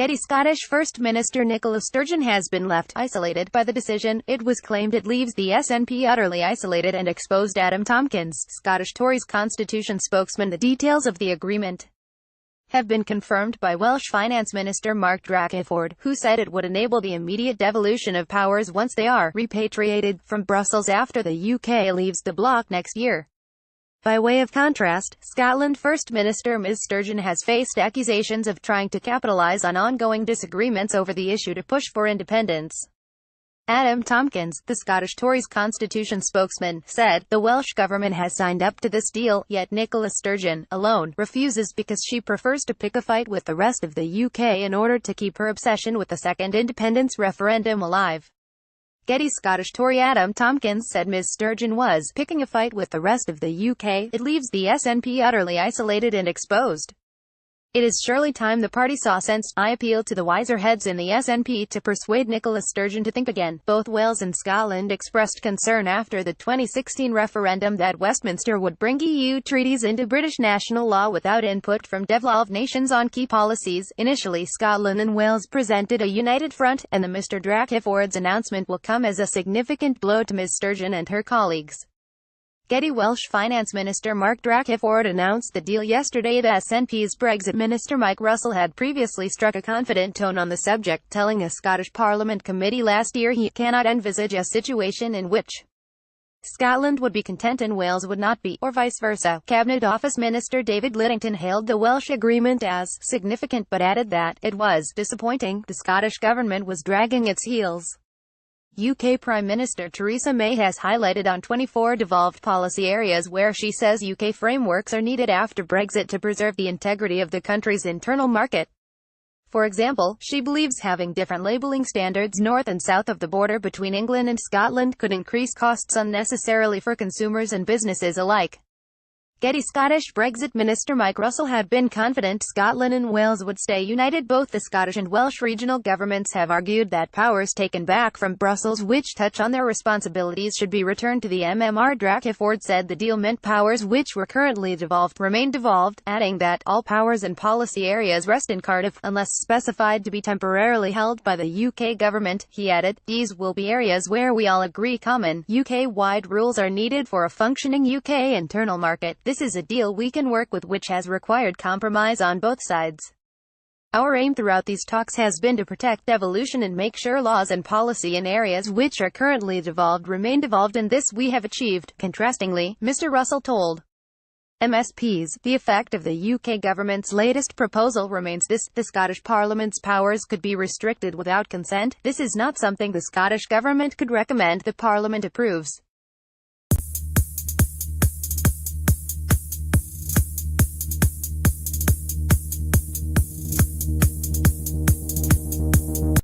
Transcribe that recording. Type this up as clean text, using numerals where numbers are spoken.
Getty. Scottish First Minister Nicola Sturgeon has been left isolated by the decision. It was claimed it leaves the SNP utterly isolated and exposed. Adam Tompkins, Scottish Tories constitution spokesman. The details of the agreement have been confirmed by Welsh Finance Minister Mark Drakeford, who said it would enable the immediate devolution of powers once they are repatriated from Brussels after the UK leaves the bloc next year. By way of contrast, Scotland First Minister Ms Sturgeon has faced accusations of trying to capitalise on ongoing disagreements over the issue to push for independence. Adam Tompkins, the Scottish Tories constitution spokesman, said, "The Welsh government has signed up to this deal, yet Nicola Sturgeon, alone, refuses because she prefers to pick a fight with the rest of the UK in order to keep her obsession with the second independence referendum alive." Getty. Scottish Tory Adam Tompkins said Ms Sturgeon was picking a fight with the rest of the UK. It leaves the SNP utterly isolated and exposed. It is surely time the party saw sense. I appeal to the wiser heads in the SNP to persuade Nicola Sturgeon to think again. Both Wales and Scotland expressed concern after the 2016 referendum that Westminster would bring EU treaties into British national law without input from devolved nations on key policies. Initially, Scotland and Wales presented a united front, and the Mr Drakeford's announcement will come as a significant blow to Ms Sturgeon and her colleagues. Getty. Welsh Finance Minister Mark Drakeford announced the deal yesterday. The SNP's Brexit Minister Mike Russell had previously struck a confident tone on the subject, telling a Scottish Parliament committee last year he cannot envisage a situation in which Scotland would be content and Wales would not be, or vice versa. Cabinet Office Minister David Lidington hailed the Welsh agreement as significant but added that it was disappointing the Scottish government was dragging its heels. UK Prime Minister Theresa May has highlighted on 24 devolved policy areas where she says UK frameworks are needed after Brexit to preserve the integrity of the country's internal market. For example, she believes having different labelling standards north and south of the border between England and Scotland could increase costs unnecessarily for consumers and businesses alike. Getty. Scottish Brexit Minister Mike Russell had been confident Scotland and Wales would stay united. Both the Scottish and Welsh regional governments have argued that powers taken back from Brussels which touch on their responsibilities should be returned to the MMR. Drakeford said the deal meant powers which were currently devolved remain devolved, adding that all powers and policy areas rest in Cardiff, unless specified to be temporarily held by the UK government. He added, "These will be areas where we all agree common, UK-wide rules are needed for a functioning UK internal market. This is a deal we can work with which has required compromise on both sides. Our aim throughout these talks has been to protect devolution and make sure laws and policy in areas which are currently devolved remain devolved, and this we have achieved." Contrastingly, Mr Russell told MSPs, the effect of the UK government's latest proposal remains this: the Scottish Parliament's powers could be restricted without consent. This is not something the Scottish government could recommend the Parliament approves.